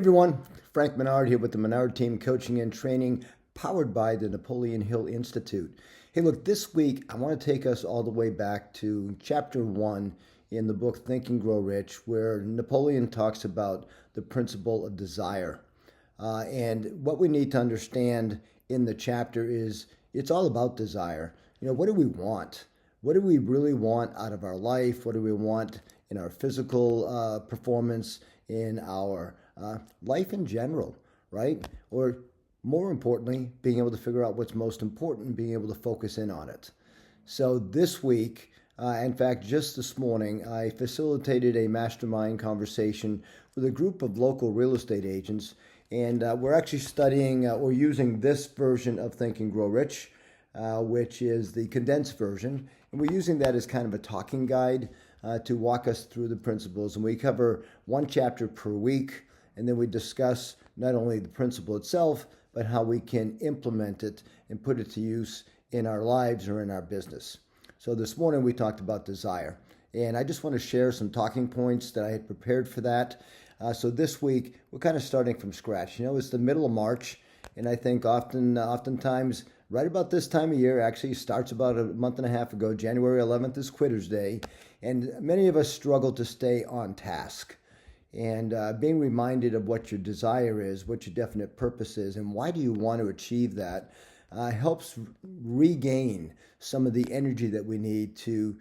Everyone, Frank Menard here with the Menard Team Coaching and Training powered by the Napoleon Hill Institute. Hey, look, this week I want to take us all the way back to chapter 1 in the book Think and Grow Rich, where Napoleon talks about the principle of desire. And what we need to understand in the chapter is it's all about desire. What do we want? What do we really want out of our life? What do we want in our physical performance, in our life in general, right? Or more importantly, being able to figure out what's most important and being able to focus in on it. So this week, in fact, just this morning, I facilitated a mastermind conversation with a group of local real estate agents, and we're actually studying or using this version of Think and Grow Rich, which is the condensed version, and we're using that as kind of a talking guide to walk us through the principles. And we cover one chapter per week, and then we discuss not only the principle itself, but how we can implement it and put it to use in our lives or in our business. So this morning we talked about desire, and I just want to share some talking points that I had prepared for that. So this week we're kind of starting from scratch. It's the middle of March, and I think oftentimes right about this time of year, actually starts about a month and a half ago, January 11th is Quitter's Day, and many of us struggle to stay on task. And being reminded of what your desire is, what your definite purpose is, and why do you want to achieve that helps regain some of the energy that we need to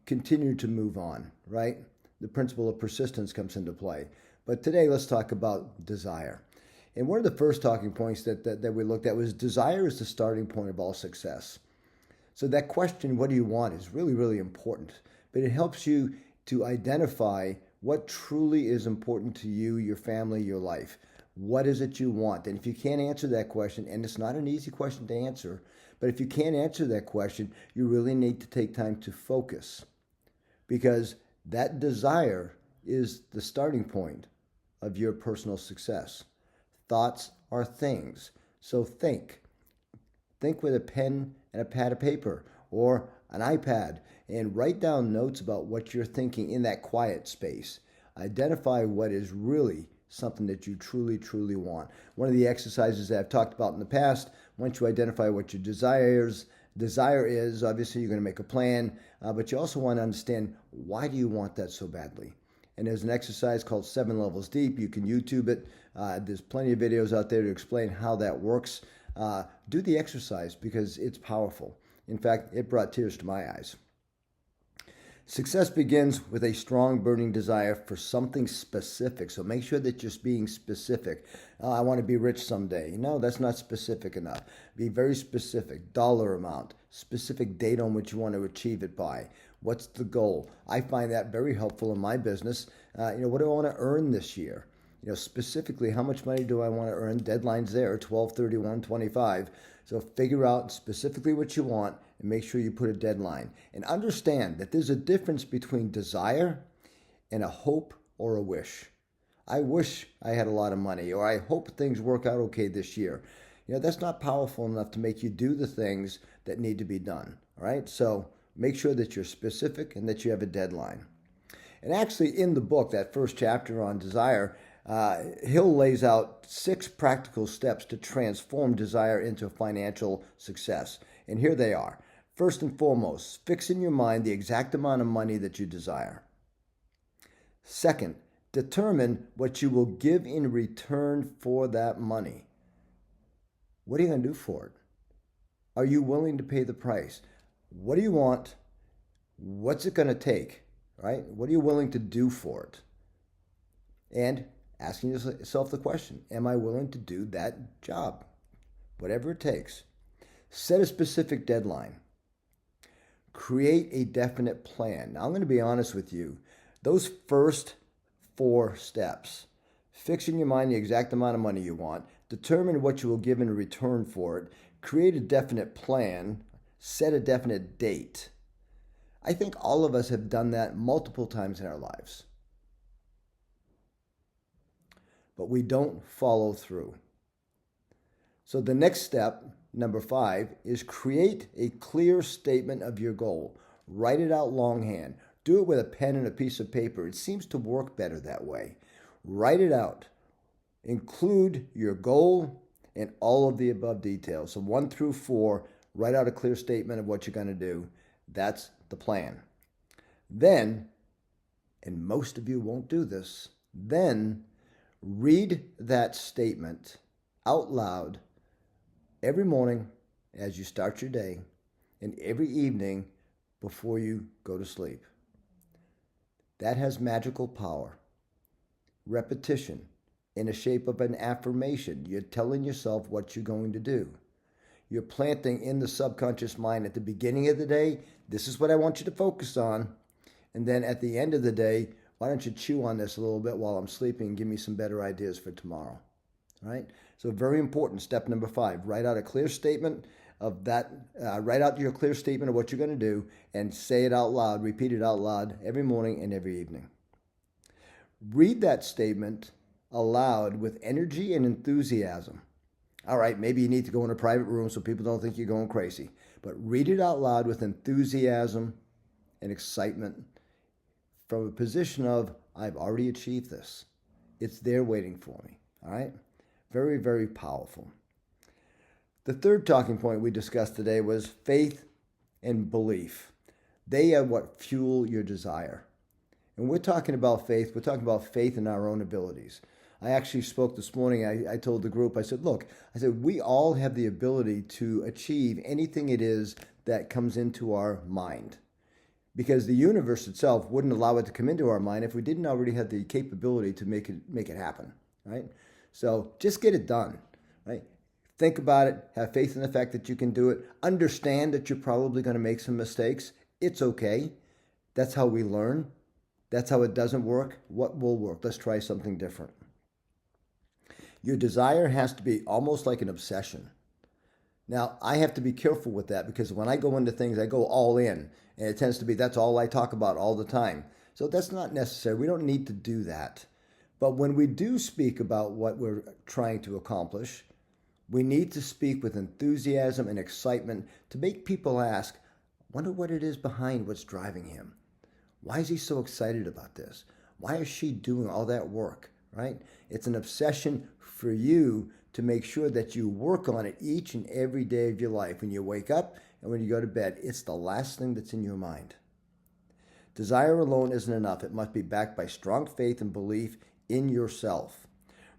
continue to move on, right? The principle of persistence comes into play. But today, let's talk about desire. And one of the first talking points that we looked at was desire is the starting point of all success. So that question, what do you want, is really, really important. But it helps you to identify what truly is important to you, your family, your life. What is it you want? And if you can't answer that question, and it's not an easy question to answer, but if you can't answer that question, you really need to take time to focus, because that desire is the starting point of your personal success. Thoughts are things. So think. Think with a pen and a pad of paper or an iPad and write down notes about what you're thinking in that quiet space. Identify what is really something that you truly, truly want. One of the exercises that I've talked about in the past, once you identify what your desire is, obviously you're going to make a plan, but you also want to understand, why do you want that so badly? And there's an exercise called 7 Levels Deep. You can YouTube it. There's plenty of videos out there to explain how that works. Do the exercise because it's powerful. In fact, it brought tears to my eyes. Success begins with a strong burning desire for something specific. So make sure that you're being specific. I want to be rich someday. No, that's not specific enough. Be very specific. Dollar amount, specific date on which you want to achieve it by. What's the goal? I find that very helpful in my business. What do I want to earn this year? Specifically, how much money do I want to earn? Deadline's there, 12/31/25. So figure out specifically what you want and make sure you put a deadline. And understand that there's a difference between desire and a hope or a wish. I wish I had a lot of money, or I hope things work out okay this year. That's not powerful enough to make you do the things that need to be done. All right? So make sure that you're specific and that you have a deadline. And actually in the book, that first chapter on desire, Hill lays out 6 practical steps to transform desire into financial success. And here they are. First and foremost, fix in your mind the exact amount of money that you desire. Second, determine what you will give in return for that money. What are you going to do for it? Are you willing to pay the price? What do you want? What's it going to take? Right? What are you willing to do for it? And asking yourself the question, am I willing to do that job? Whatever it takes. Set a specific deadline. Create a definite plan. Now, I'm going to be honest with you. Those first 4 steps, fix in your mind the exact amount of money you want, determine what you will give in return for it, create a definite plan, set a definite date. I think all of us have done that multiple times in our lives. But we don't follow through. So the next step, number 5, is create a clear statement of your goal. Write it out longhand. Do it with a pen and a piece of paper. It seems to work better that way. Write it out. Include your goal and all of the above details. So 1 through 4, write out a clear statement of what you're going to do. That's the plan. Then, and most of you won't do this, then read that statement out loud every morning as you start your day and every evening before you go to sleep. That has magical power. Repetition in the shape of an affirmation. You're telling yourself what you're going to do. You're planting in the subconscious mind at the beginning of the day, this is what I want you to focus on. And then at the end of the day, why don't you chew on this a little bit while I'm sleeping and give me some better ideas for tomorrow? All right? So very important, step number 5, write out a clear statement of that, write out your clear statement of what you're going to do and say it out loud, repeat it out loud every morning and every evening. Read that statement aloud with energy and enthusiasm. All right, maybe you need to go in a private room so people don't think you're going crazy, but read it out loud with enthusiasm and excitement from a position of, I've already achieved this. It's there waiting for me. All right? Very, very powerful. The third talking point we discussed today was faith and belief. They are what fuel your desire. And we're talking about faith. We're talking about faith in our own abilities. I actually spoke this morning. I told the group, I said, look, we all have the ability to achieve anything it is that comes into our mind. Because the universe itself wouldn't allow it to come into our mind if we didn't already have the capability to make it happen, right? So just get it done, right? Think about it. Have faith in the fact that you can do it. Understand that you're probably going to make some mistakes. It's okay. That's how we learn. That's how it doesn't work. What will work? Let's try something different. Your desire has to be almost like an obsession. Now, I have to be careful with that because when I go into things, I go all in. And it tends to be that's all I talk about all the time. So that's not necessary. We don't need to do that. But when we do speak about what we're trying to accomplish, we need to speak with enthusiasm and excitement to make people ask, wonder what it is behind what's driving him. Why is he so excited about this? Why is she doing all that work, right? It's an obsession for you to make sure that you work on it each and every day of your life. When you wake up and when you go to bed, it's the last thing that's in your mind. Desire alone isn't enough. It must be backed by strong faith and belief in yourself.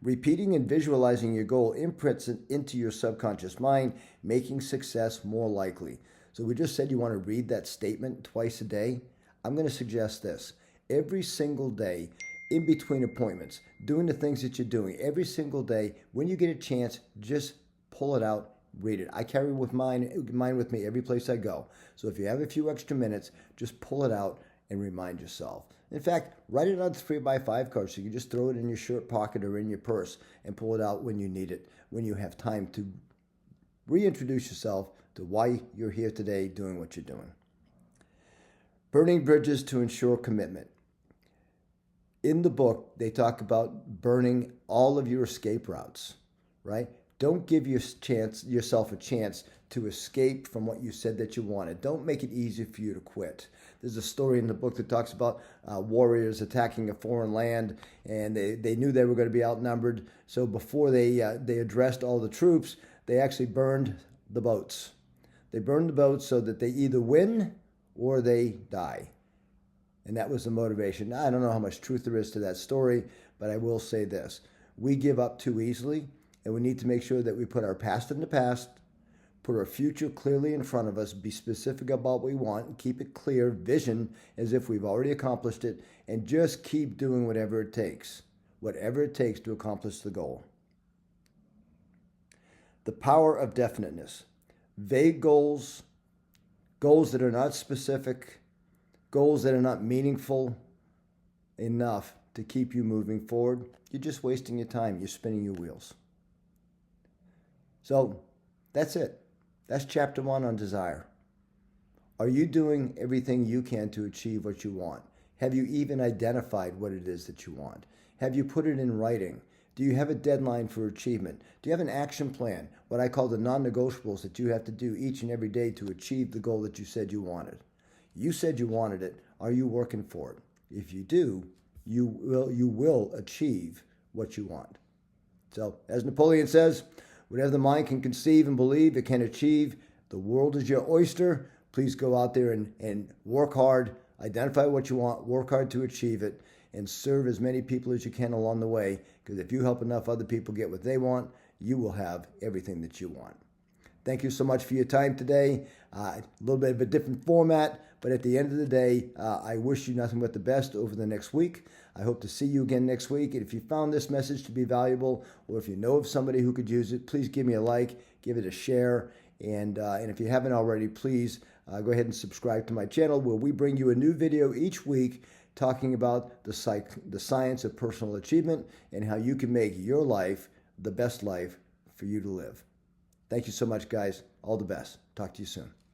Repeating and visualizing your goal imprints it into your subconscious mind, making success more likely. So we just said you want to read that statement twice a day. I'm going to suggest this. Every single day, in between appointments, doing the things that you're doing, every single day, when you get a chance, just pull it out, read it. I carry mine with me every place I go. So if you have a few extra minutes, just pull it out and remind yourself. In fact, write it on 3x5 cards so you can just throw it in your shirt pocket or in your purse and pull it out when you need it, when you have time to reintroduce yourself to why you're here today doing what you're doing. Burning bridges to ensure commitment. In the book, they talk about burning all of your escape routes, right? Don't give yourself a chance to escape from what you said that you wanted. Don't make it easy for you to quit. There's a story in the book that talks about warriors attacking a foreign land, and they knew they were going to be outnumbered. So before they addressed all the troops, they actually burned the boats. They burned the boats so that they either win or they die. And that was the motivation. Now, I don't know how much truth there is to that story, but I will say this. We give up too easily, and we need to make sure that we put our past in the past, put our future clearly in front of us, be specific about what we want, and keep it clear, vision as if we've already accomplished it, and just keep doing whatever it takes to accomplish the goal. The power of definiteness. Vague goals, goals that are not specific, goals that are not meaningful enough to keep you moving forward, you're just wasting your time. You're spinning your wheels. So that's it. That's chapter 1 on desire. Are you doing everything you can to achieve what you want? Have you even identified what it is that you want? Have you put it in writing? Do you have a deadline for achievement? Do you have an action plan, what I call the non-negotiables that you have to do each and every day to achieve the goal that you said you wanted? You said you wanted it. Are you working for it? If you do, you will achieve what you want. So, as Napoleon says, whatever the mind can conceive and believe, it can achieve. The world is your oyster. Please go out there and work hard, identify what you want, work hard to achieve it, and serve as many people as you can along the way. Because if you help enough other people get what they want, you will have everything that you want. Thank you so much for your time today. A little bit of a different format, but at the end of the day, I wish you nothing but the best over the next week. I hope to see you again next week. And if you found this message to be valuable, or if you know of somebody who could use it, please give me a like, give it a share. And if you haven't already, please go ahead and subscribe to my channel, where we bring you a new video each week talking about the science of personal achievement and how you can make your life the best life for you to live. Thank you so much, guys. All the best. Talk to you soon.